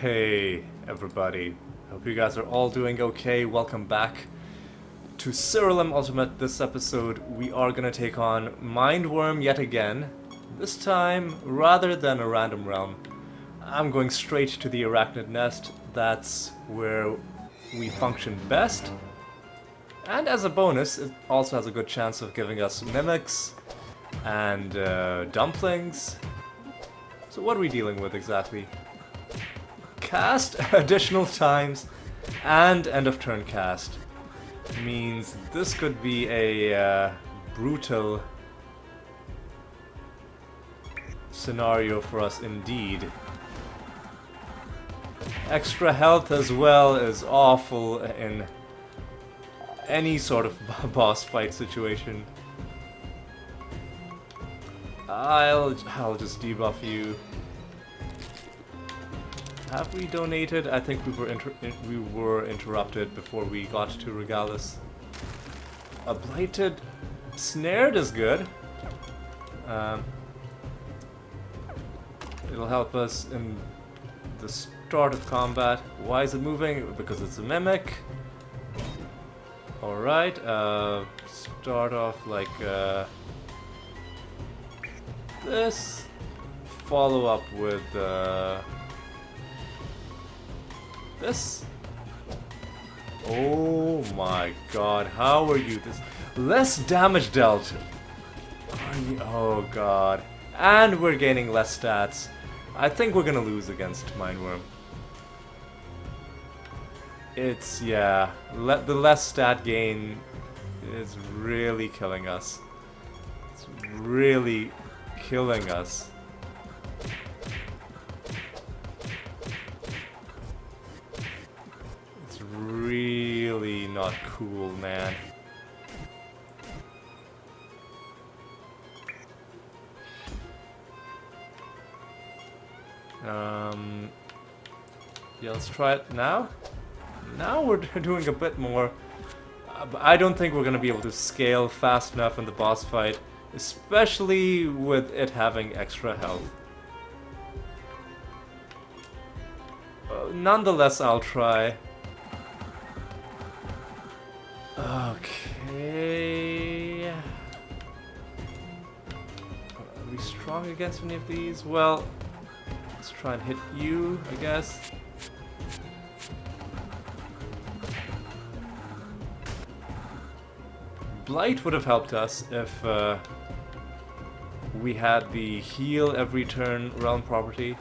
Hey everybody, hope you guys are all doing okay. Welcome back to Siralim Ultimate. This episode we are gonna take on Mindworm yet again. This time, rather than a random realm, I'm going straight to the Arachnid Nest. That's where we function best. And as a bonus, it also has a good chance of giving us mimics and dumplings. So what are we dealing with exactly? Cast additional times and end of turn cast means this could be a brutal scenario for us indeed. Extra health as well is awful in any sort of boss fight situation. I'll just debuff you. Have we donated? I think we were interrupted before we got to Regalis. A blighted snared is good. It'll help us in the start of combat. Why is it moving? Because it's a mimic. Alright, start off like this. Follow up with this. Oh my god, how are you this? Less damage dealt. Oh god. And we're gaining less stats. I think we're gonna lose against Mindworm. It's, yeah, the less stat gain is really killing us. It's really killing us. It's really not cool, man. Yeah, let's try it now. Now we're doing a bit more. But I don't think we're going to be able to scale fast enough in the boss fight, especially with it having extra health. Nonetheless, I'll try. Okay. Are we strong against any of these? Well, let's try and hit you, I guess. Blight would have helped us if we had the heal every turn realm property.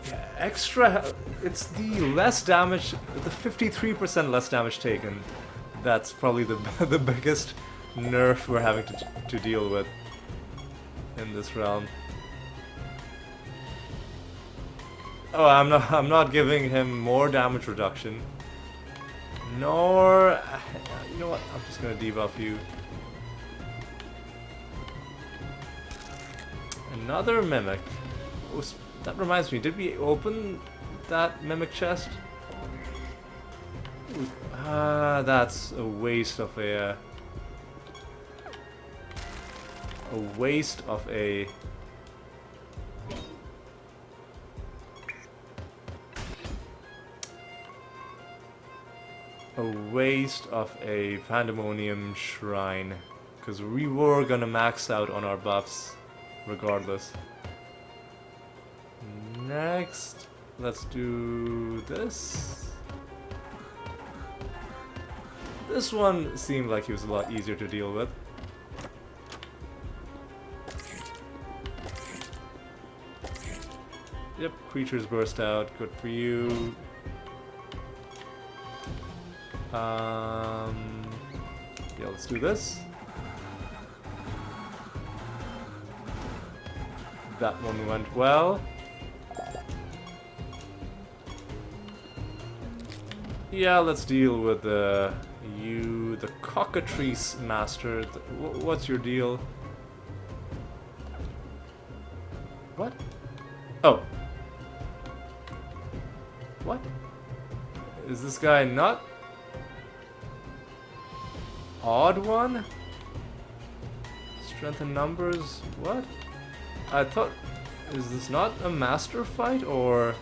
Yeah, extra, it's the less damage, the 53% less damage taken. That's probably the biggest nerf we're having to deal with in this realm. Oh, I'm not giving him more damage reduction. Nor, you know what? I'm just gonna debuff you. Another mimic. Oh, that reminds me. Did we open that mimic chest? That's a waste of a waste of a. A waste of a Pandemonium Shrine, because we were gonna max out on our buffs regardless. Next, let's do this. This one seemed like he was a lot easier to deal with. Yep, creatures burst out, good for you. Yeah, let's do this. That one went well. Yeah, let's deal with you, the Cockatrice Master. What's your deal? What? Oh. What? Is this guy not? Odd one? Strength in numbers? What? I thought Is this not a master fight, or...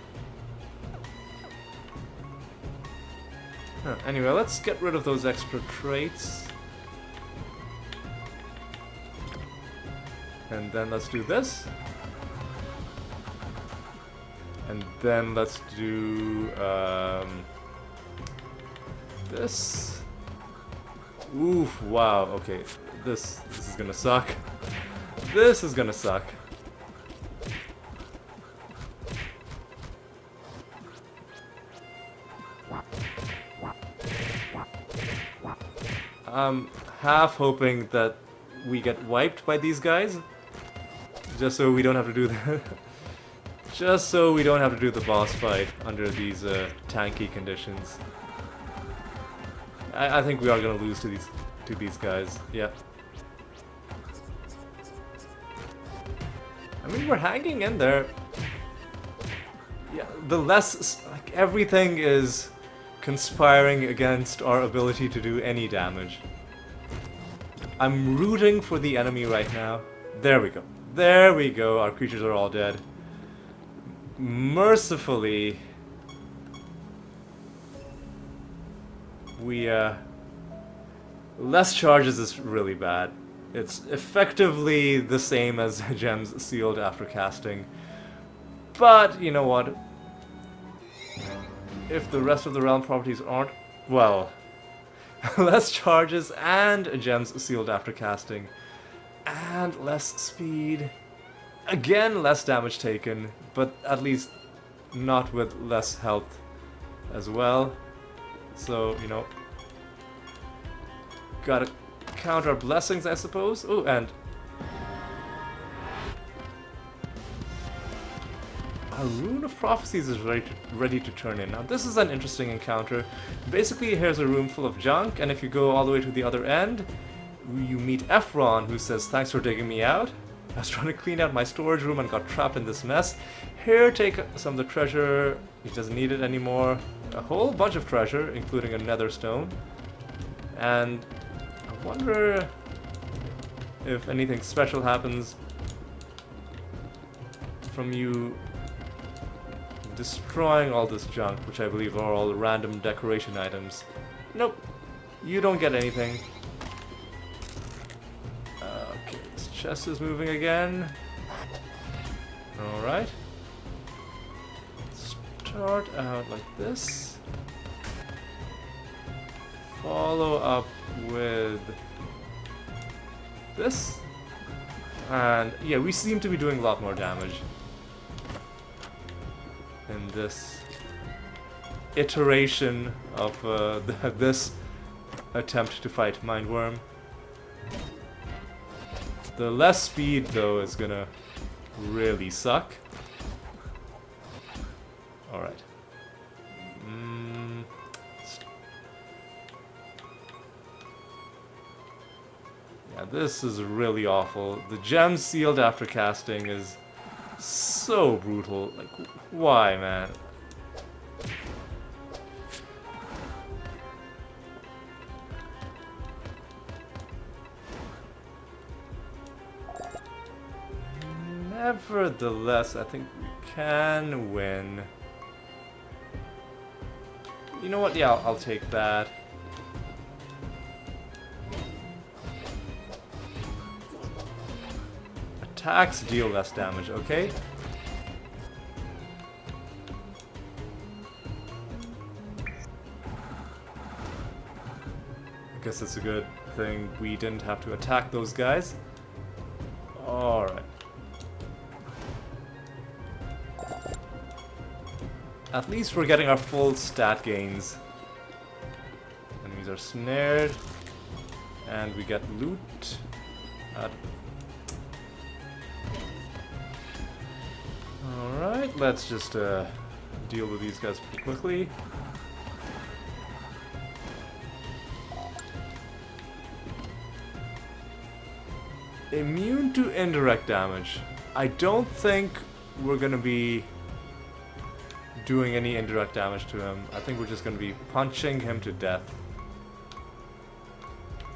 Huh, anyway, let's get rid of those extra traits. And then let's do this. And then let's do this. Oof, wow, okay. This is gonna suck. This is gonna suck. I'm half hoping that we get wiped by these guys, just so we don't have to do the just so we don't have to do the boss fight under these tanky conditions. I think we are gonna lose to these guys. Yeah. I mean, we're hanging in there. Yeah, the less, like, everything is conspiring against our ability to do any damage. I'm rooting for the enemy right now. There we go. There we go. Our creatures are all dead. Mercifully, we, less charges is really bad. It's effectively the same as gems sealed after casting. But, you know what? If the rest of the realm properties aren't, well, less charges and gems sealed after casting, and less speed. Again, less damage taken, but at least not with less health as well. So, you know, gotta count our blessings, I suppose. Oh, and a Rune of Prophecies is ready to turn in. Now, this is an interesting encounter. Basically, here's a room full of junk, and if you go all the way to the other end, you meet Ephron, who says, "Thanks for digging me out. I was trying to clean out my storage room and got trapped in this mess. Here, take some of the treasure." He doesn't need it anymore. A whole bunch of treasure, including a nether stone. And I wonder if anything special happens from you destroying all this junk, which I believe are all random decoration items. Nope, you don't get anything. Okay, this chest is moving again. Alright. Start out like this. Follow up with this. And yeah, we seem to be doing a lot more damage in this iteration of this attempt to fight Mindworm. The less speed, though, is gonna really suck. Alright. Yeah, this is really awful. The gem sealed after casting is so brutal. Like, why, man? Nevertheless, I think we can win. You know what? Yeah, I'll take that. Attacks deal less damage, okay? I guess it's a good thing we didn't have to attack those guys. Alright. At least we're getting our full stat gains. Enemies are snared. And we get loot. Alright, let's just deal with these guys pretty quickly. Immune to indirect damage. I don't think we're gonna be doing any indirect damage to him. I think we're just gonna be punching him to death.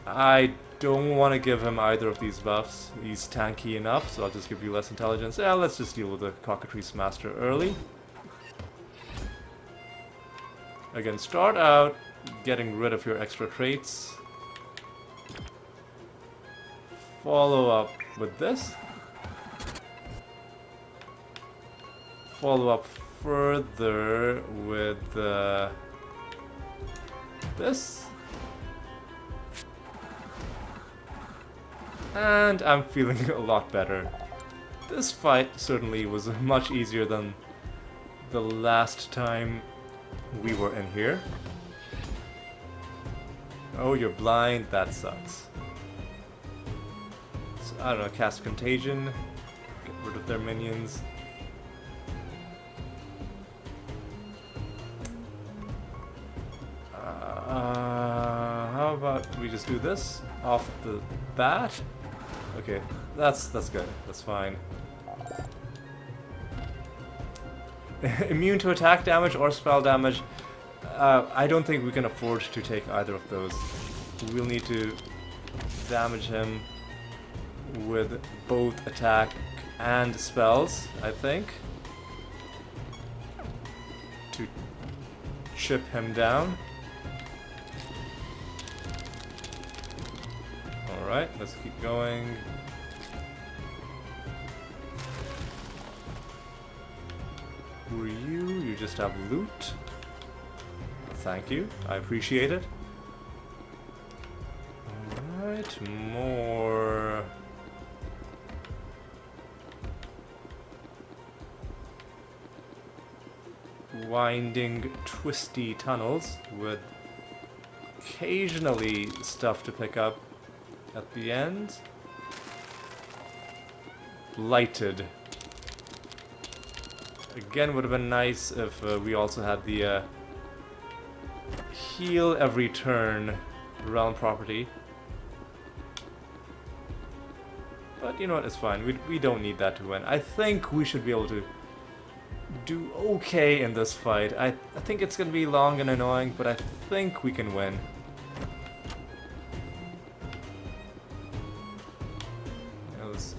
I don't want to give him either of these buffs. He's tanky enough, so I'll just give you less intelligence. Yeah, let's just deal with the Cockatrice Master early. Again, start out getting rid of your extra traits. Follow up with this. Follow up further with this. And I'm feeling a lot better. This fight certainly was much easier than the last time we were in here. Oh, you're blind? That sucks. So, I don't know, cast Contagion. Get rid of their minions. How about we just do this off the bat? Okay, that's good. That's fine. Immune to attack damage or spell damage. I don't think we can afford to take either of those. We'll need to damage him with both attack and spells, I think, to chip him down. Alright, let's keep going. Who are you? You just have loot. Thank you, I appreciate it. Alright, more. Winding, twisty tunnels with occasionally stuff to pick up at the end. Blighted. Again, would have been nice if we also had the heal every turn realm property. But you know what, it's fine. We don't need that to win. I think we should be able to do okay in this fight. I think it's going to be long and annoying, but I think we can win. Now let's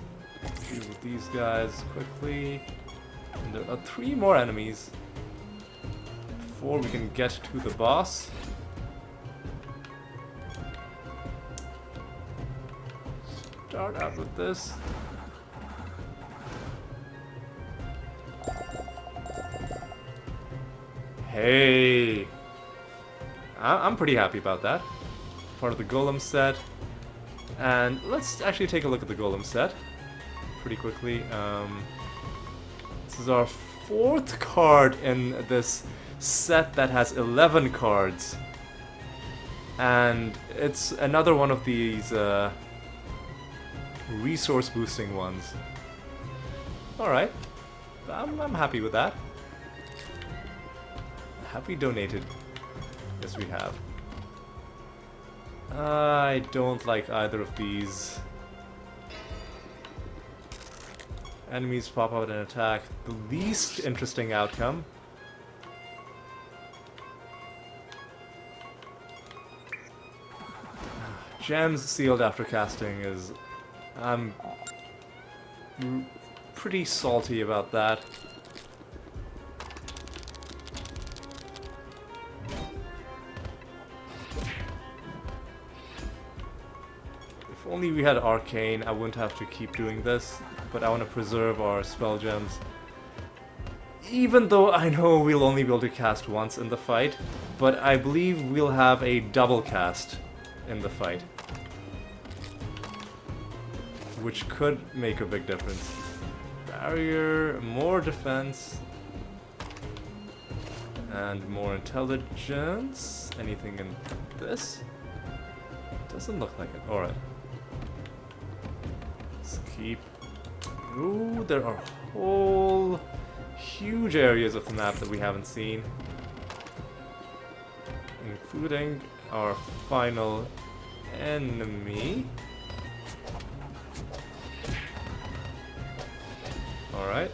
deal with these guys quickly. And there are 3 more enemies before we can get to the boss. Start out with this. Hey! I'm pretty happy about that. Part of the Golem set. And let's actually take a look at the Golem set pretty quickly. This is our 4th card in this set that has 11 cards. And it's another one of these resource boosting ones. Alright. I'm happy with that. Have we donated? Yes, we have. I don't like either of these. Enemies pop out and attack. The least interesting outcome. Gems sealed after casting is... I'm pretty salty about that. If only we had Arcane, I wouldn't have to keep doing this, but I want to preserve our spell gems. Even though I know we'll only be able to cast once in the fight, but I believe we'll have a double cast in the fight, which could make a big difference. Barrier, more defense, and more intelligence. Anything in this? Doesn't look like it. Alright. Let's keep... Ooh, there are whole huge areas of the map that we haven't seen, including our final enemy. Alright,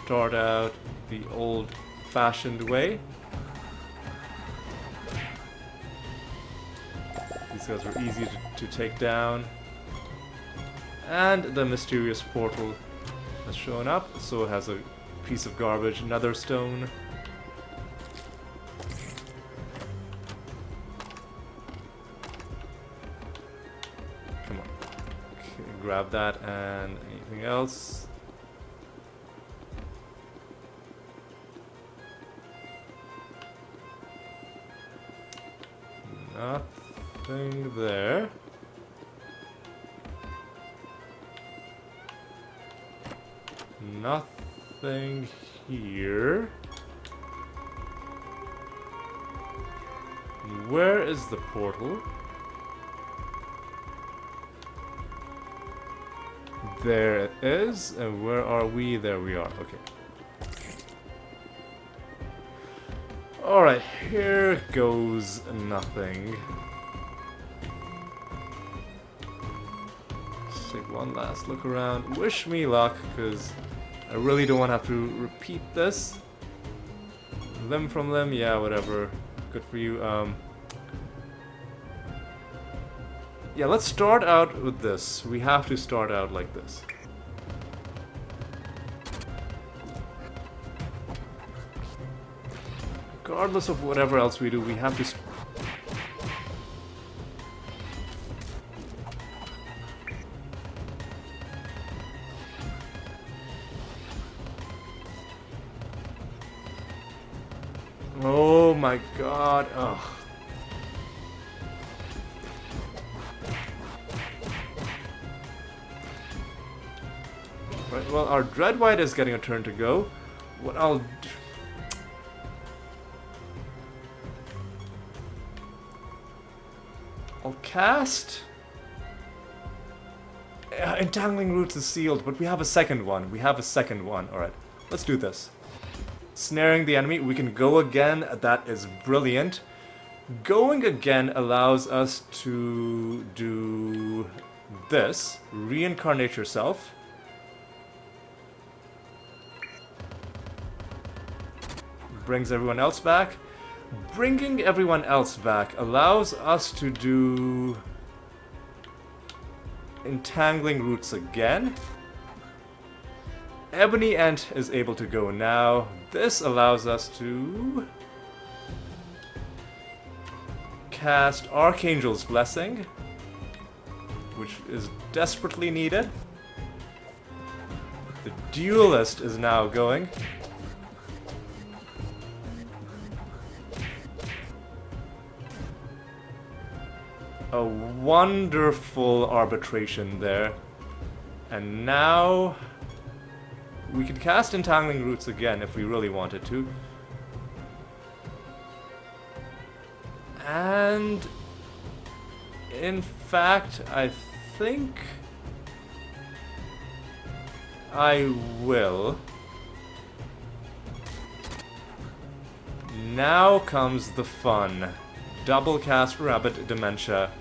start out the old-fashioned way. These guys are easy to take down. And the mysterious portal has shown up, so it has a piece of garbage, another stone. Come on. Okay, grab that and anything else. Nothing there. Nothing here. Where is the portal? There it is. And where are we? There we are. Okay. Alright, here goes nothing. Let's take one last look around. Wish me luck, because I really don't want to have to repeat this. Limb from limb, yeah, whatever. Good for you. Yeah, let's start out with this. We have to start out like this. Regardless of whatever else we do, we have to... Oh my god, ugh. Right, well, our Dreadwhite is getting a turn to go. What I'll do... I'll cast... Entangling Roots is sealed, but we have a second one. We have a second one. Alright, let's do this. Snaring the enemy, we can go again. That is brilliant. Going again allows us to do this. Reincarnate yourself. Brings everyone else back. Bringing everyone else back allows us to do Entangling Roots again. Ebony Ent is able to go now. This allows us to cast Archangel's Blessing, which is desperately needed. The Duelist is now going. A wonderful arbitration there. And now we could cast Entangling Roots again if we really wanted to. And in fact, I think I will. Now comes the fun. Double cast Rabbit Dementia.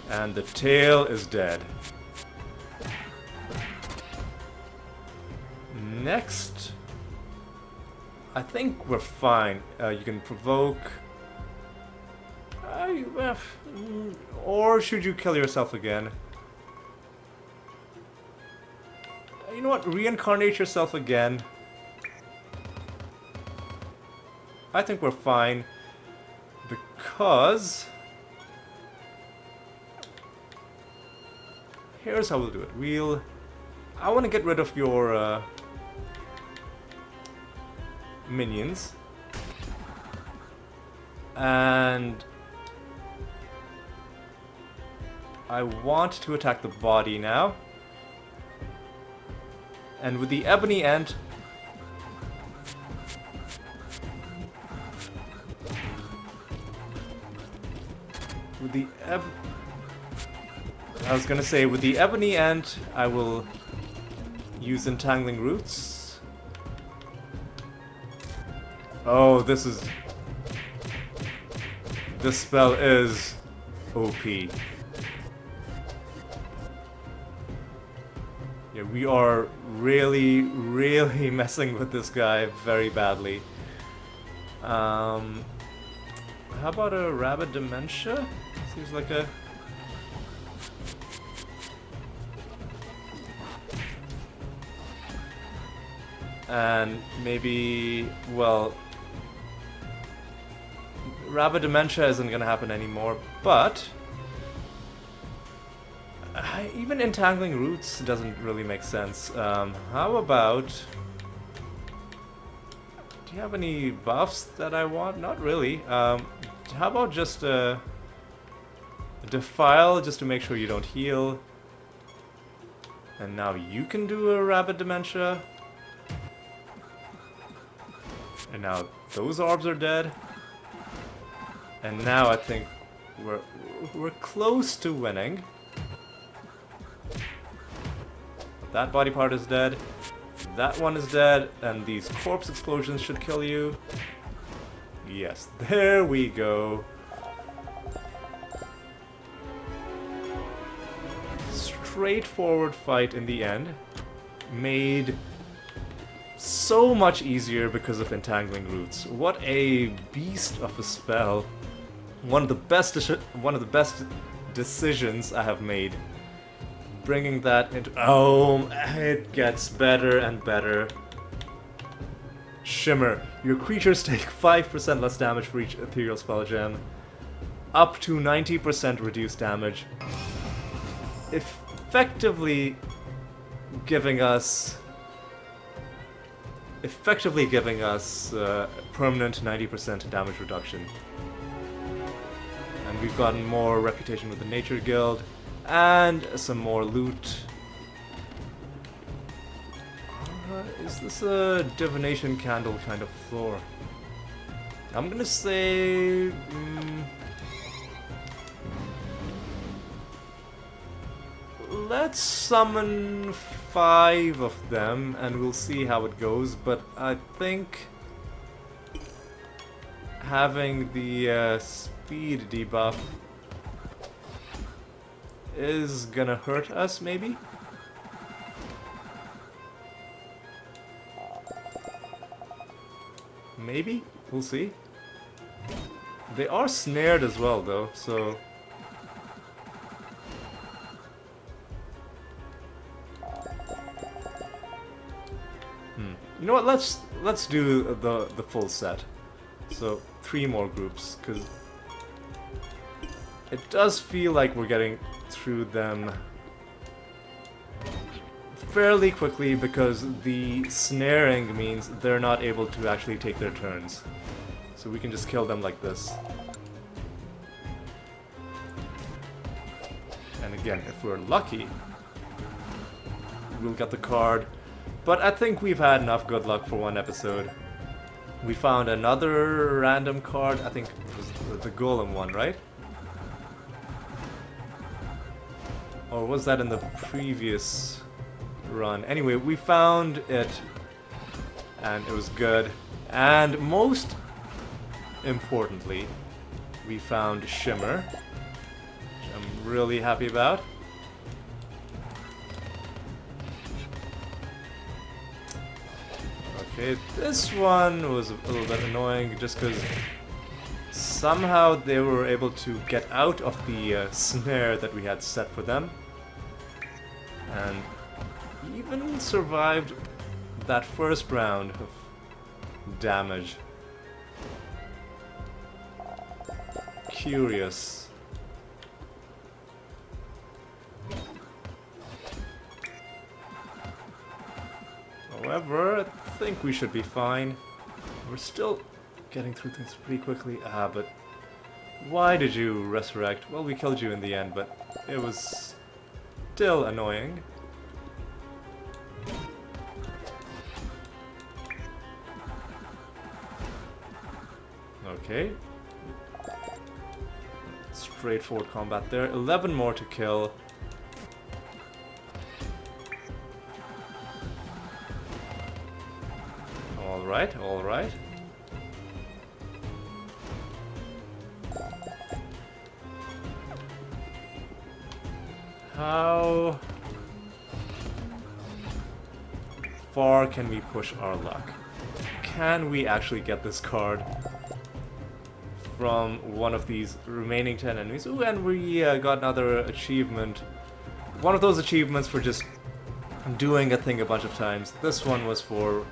And the tail is dead. Next, I think we're fine. You can provoke... or should you kill yourself again? You know what? Reincarnate yourself again. I think we're fine. Because... here's how we'll do it. I want to get rid of your minions. And I want to attack the body now. And with the Ebony Ent, I was gonna say, with the Ebony Ent, I will use Entangling Roots. Oh, this spell is OP. Yeah, we are really, really messing with this guy very badly. How about a rabbit dementia? Seems like a... And maybe, well... Rabbit dementia isn't gonna happen anymore, but... even entangling roots doesn't really make sense. How about... Do you have any buffs that I want? Not really. How about just a defile, just to make sure you don't heal. And now you can do a rabbit dementia. And now those orbs are dead. And now I think we're close to winning. That body part is dead. That one is dead, and these corpse explosions should kill you. Yes, there we go. Straightforward fight in the end. Made so much easier because of entangling roots. What a beast of a spell. One of the best decisions I have made. Bringing that into... Oh, it gets better and better. Shimmer. Your creatures take 5% less damage for each ethereal spell gem. Up to 90% reduced damage. Effectively giving us permanent 90% damage reduction. And we've gotten more reputation with the Nature Guild. And some more loot. Is this a divination candle kind of floor? I'm gonna say... let's summon 5 of them and we'll see how it goes, but I think having the speed debuff is gonna hurt us, maybe? Maybe? We'll see. They are snared as well, though, so... You know what, let's do the full set. So, 3 more groups, because... It does feel like we're getting through them fairly quickly because the snaring means they're not able to actually take their turns. So we can just kill them like this. And again, if we're lucky, we'll get the card. But I think we've had enough good luck for one episode. We found another random card, I think it was the Golem one, right? Or was that in the previous run? Anyway, we found it, and it was good. And most importantly, we found Shimmer, which I'm really happy about. Okay, this one was a little bit annoying just because somehow they were able to get out of the snare that we had set for them. And even survived that first round of damage. Curious. However, I think we should be fine. We're still getting through things pretty quickly. But why did you resurrect? Well, we killed you in the end, but it was still annoying. Okay. Straightforward combat there. 11 more to kill. Alright, alright. How far can we push our luck? Can we actually get this card? from one of these remaining 10 enemies. Ooh, and we got another achievement. One of those achievements for just doing a thing a bunch of times. This one was for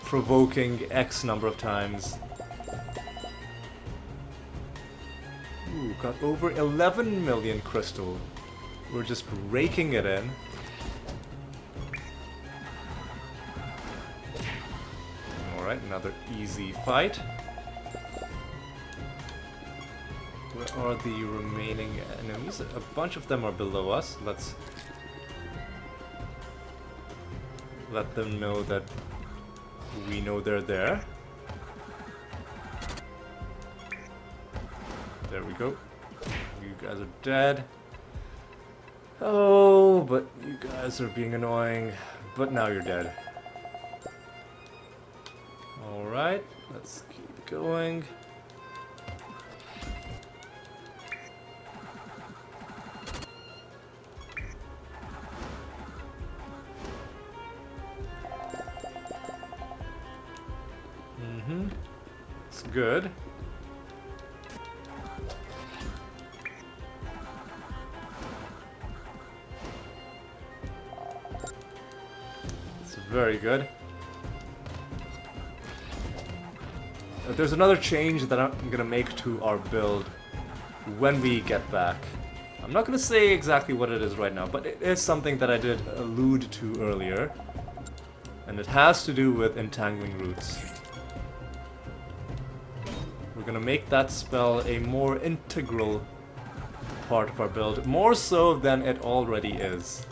provoking X number of times. Ooh, got over 11 million crystal. We're just raking it in. Alright, another easy fight. Where are the remaining enemies? A bunch of them are below us. Let's let them know that we know they're there. There we go. You guys are dead. Oh, but you guys are being annoying. But now you're dead. Alright, let's keep going. It's good. It's very good. There's another change that I'm gonna make to our build when we get back. I'm not gonna say exactly what it is right now, but it is something that I did allude to earlier. And it has to do with entangling roots. We're gonna make that spell a more integral part of our build, more so than it already is.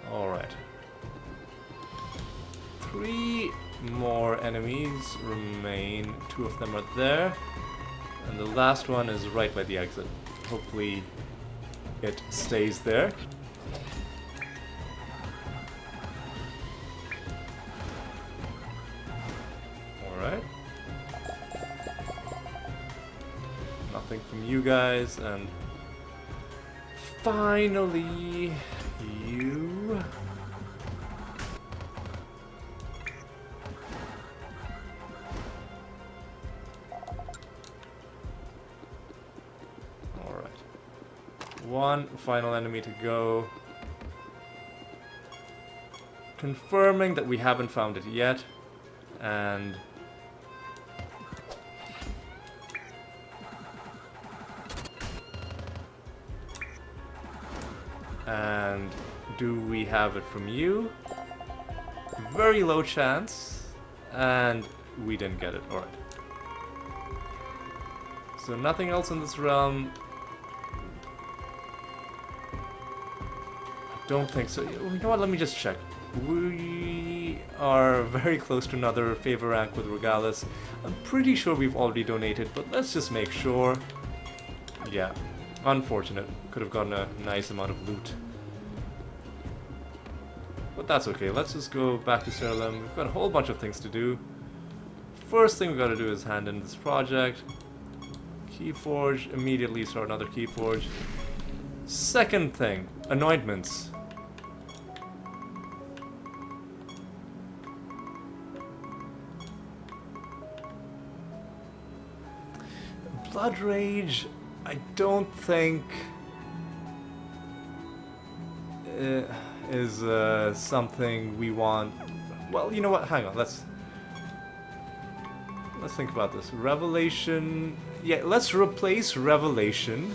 Alright. 3 more enemies remain. 2 of them are there. And the last one is right by the exit. Hopefully it stays there. Alright. Nothing from you guys, and finally you. Alright. One final enemy to go. Confirming that we haven't found it yet, and do we have it from you? Very low chance, and we didn't get it. Alright. So nothing else in this realm. I don't think so. You know what, let me just check. We are very close to another favor rank with Regalis. I'm pretty sure we've already donated, but let's just make sure. Yeah, unfortunate. Could have gotten a nice amount of loot. But that's okay, let's just go back to Siralim. We've got a whole bunch of things to do. First thing we've got to do is hand in this project. Keyforge, immediately start another Keyforge. Second thing, anointments. Blood Rage, I don't think is something we want. Well, you know what? Hang on. Let's think about this. Revelation. Yeah, let's replace Revelation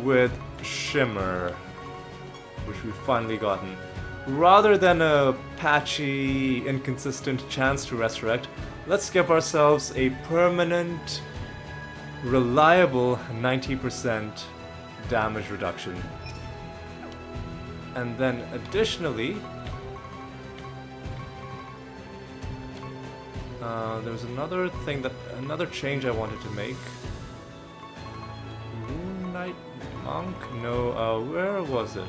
with Shimmer, which we've finally gotten. Rather than a patchy, inconsistent chance to resurrect, let's give ourselves a permanent, reliable 90% damage reduction. And then additionally, there's another change I wanted to make. Moonlight Monk? No, where was it?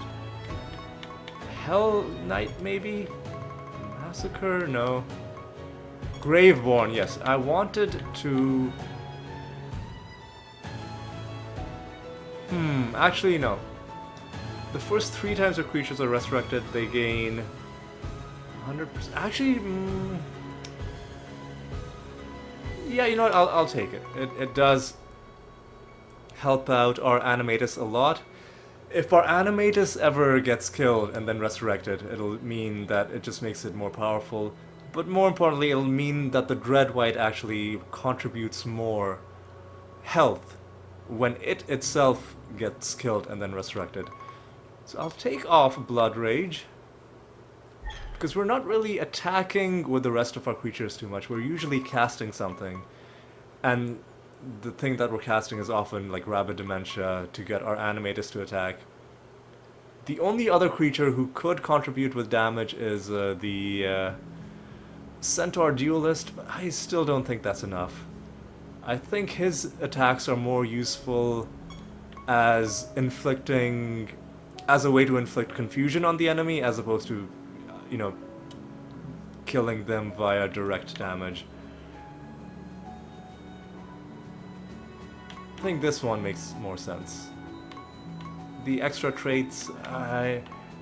Hell Knight, maybe? Massacre? No. Graveborn, yes. I wanted to... actually no. The first 3 times our creatures are resurrected, they gain 100%. Actually, Yeah, you know what? I'll take it. It does help out our Animatus a lot. If our Animatus ever gets killed and then resurrected, it'll mean that it just makes it more powerful. But more importantly, it'll mean that the Dreadwhite actually contributes more health when it itself gets killed and then resurrected. So I'll take off Blood Rage, because we're not really attacking with the rest of our creatures too much. We're usually casting something, and the thing that we're casting is often like Rabid Dementia to get our Animatus to attack. The only other creature who could contribute with damage is the Centaur Duelist, but I still don't think that's enough. I think his attacks are more useful as as a way to inflict confusion on the enemy, as opposed to, you know, killing them via direct damage. I think this one makes more sense. The extra traits, I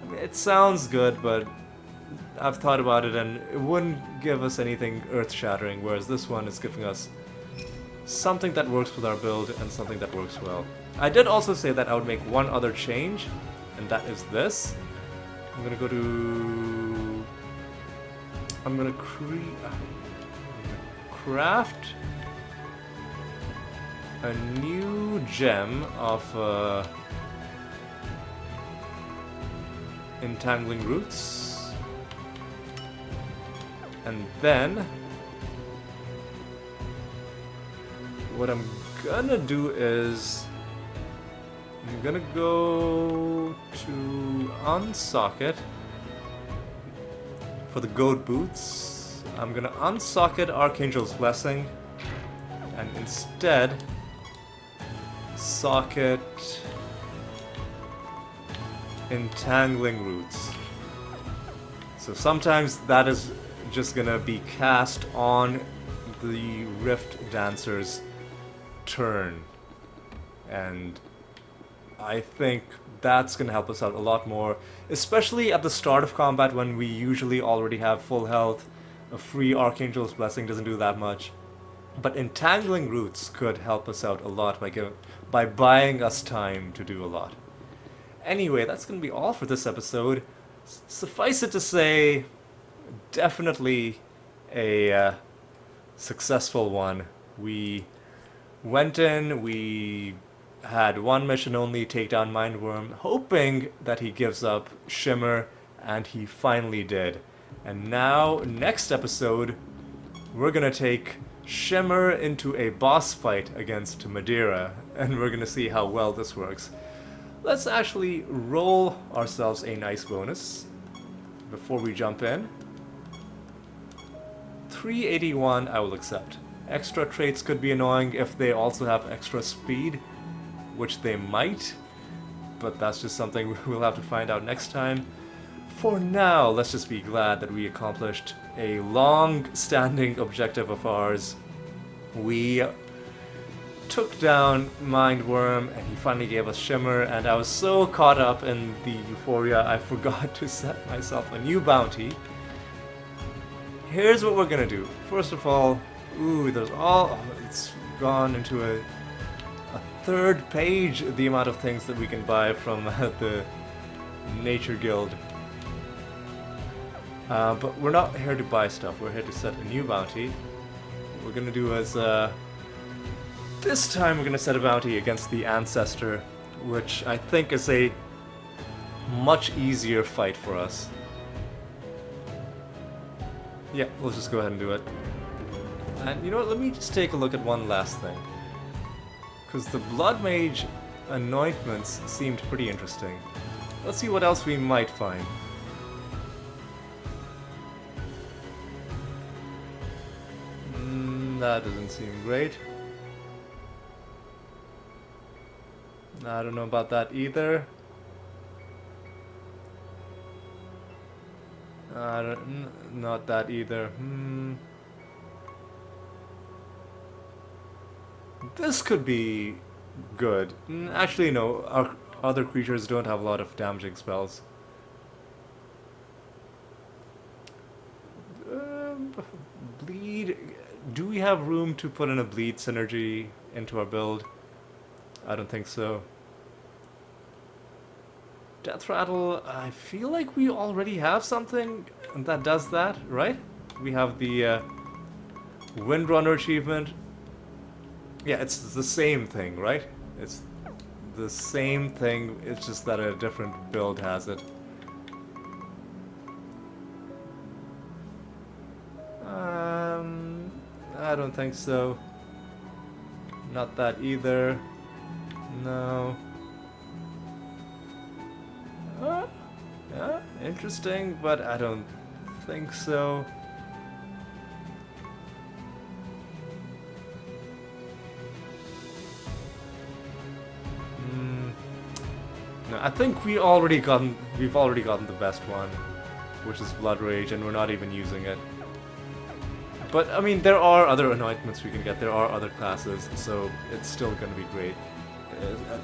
mean, it sounds good, but I've thought about it and it wouldn't give us anything earth-shattering, whereas this one is giving us something that works with our build and something that works well. I did also say that I would make one other change, and that is this. I'm gonna go to... I'm gonna craft a new gem of Entangling Roots, and then what I'm gonna do is I'm gonna go to unsocket for the goat boots. I'm gonna unsocket Archangel's Blessing and instead socket Entangling Roots. So sometimes that is just gonna be cast on the Rift Dancer's turn, and I think that's gonna help us out a lot more, especially at the start of combat when we usually already have full health. A free Archangel's Blessing doesn't do that much, but Entangling Roots could help us out a lot by buying us time to do a lot. Anyway, that's gonna be all for this episode. Suffice it to say, definitely a successful one. We went in, we had one mission only, take down Mindworm, hoping that he gives up Shimmer, and he finally did. And now, next episode, we're gonna take Shimmer into a boss fight against Madeira, and we're gonna see how well this works. Let's actually roll ourselves a nice bonus before we jump in. 381 I will accept. Extra traits could be annoying if they also have extra speed, which they might, but that's just something we'll have to find out next time. For now, let's just be glad that we accomplished a long-standing objective of ours. We took down Mindworm, and he finally gave us Shimmer, and I was so caught up in the euphoria I forgot to set myself a new bounty. Here's what we're gonna do. First of all, it's gone into a third page, the amount of things that we can buy from the Nature Guild. But we're not here to buy stuff, we're here to set a new bounty. What we're gonna do is, this time we're gonna set a bounty against the Ancestor, which I think is a much easier fight for us. Yeah, let's just go ahead and do it. And you know what, let me just take a look at one last thing. Because the Blood Mage anointments seemed pretty interesting. Let's see what else we might find. That doesn't seem great. I don't know about that either. Not that either. This could be good. Actually, no. Our other creatures don't have a lot of damaging spells. Bleed. Do we have room to put in a bleed synergy into our build? I don't think so. Death Rattle, I feel like we already have something that does that, right? We have the Windrunner achievement. Yeah, it's the same thing, right? It's the same thing, it's just that a different build has it. I don't think so. Not that either. No. Yeah, interesting, but I don't think so. No, I think we've already gotten the best one, which is Blood Rage, and we're not even using it. But I mean, there are other anointments we can get. There are other classes, so it's still gonna be great.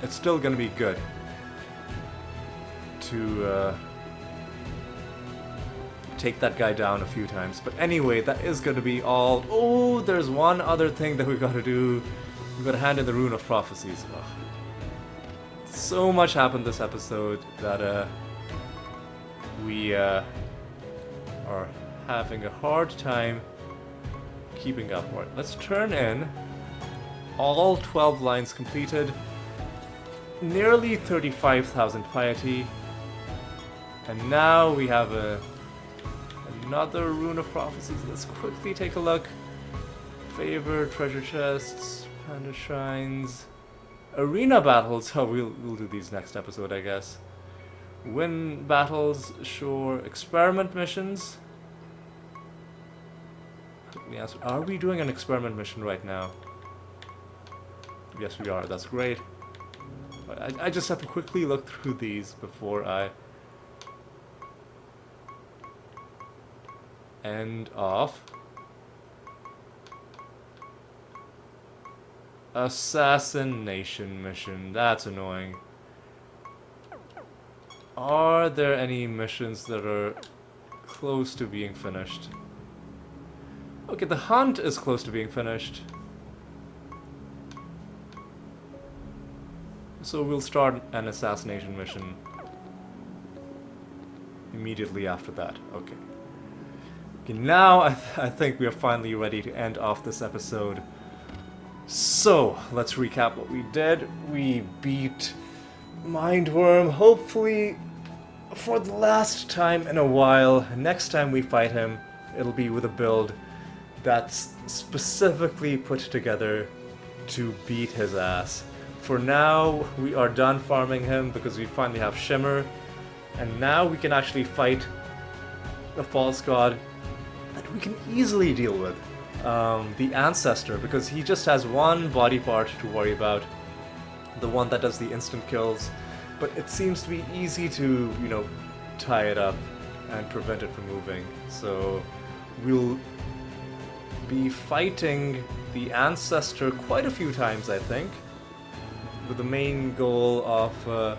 It's still gonna be good to take that guy down a few times. But anyway, that is gonna be all. Oh, there's one other thing that we gotta do. We gotta hand in the Rune of Prophecies. Ugh. So much happened this episode that we are having a hard time keeping up. Right, let's turn in all 12 lines completed, nearly 35,000 piety, and now we have another Rune of Prophecies. Let's quickly take a look. Favor, treasure chests, panda shrines, arena battles. Oh, we'll do these next episode, I guess. Win battles, sure. Experiment missions. Yes, are we doing an experiment mission right now? Yes, we are. That's great. I just have to quickly look through these before I end off. Assassination mission. That's annoying. Are there any missions that are close to being finished? Okay, the hunt is close to being finished. So we'll start an assassination mission immediately after that. Okay. Okay, now I think we are finally ready to end off this episode. So, let's recap what we did. We beat Mindworm, hopefully for the last time in a while. Next time we fight him, it'll be with a build that's specifically put together to beat his ass. For now, we are done farming him because we finally have Shimmer, and now we can actually fight a false god that we can easily deal with. The Ancestor, because he just has one body part to worry about, the one that does the instant kills, but it seems to be easy to, you know, tie it up and prevent it from moving. So we'll be fighting the Ancestor quite a few times, I think, with the main goal of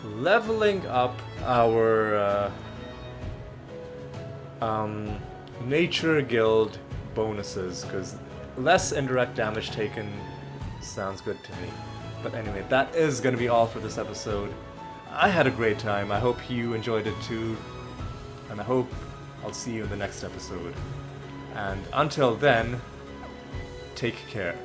leveling up our Nature Guild bonuses, because less indirect damage taken sounds good to me. But anyway, that is going to be all for this episode. I had a great time. I hope you enjoyed it too, and I hope I'll see you in the next episode. And until then, take care.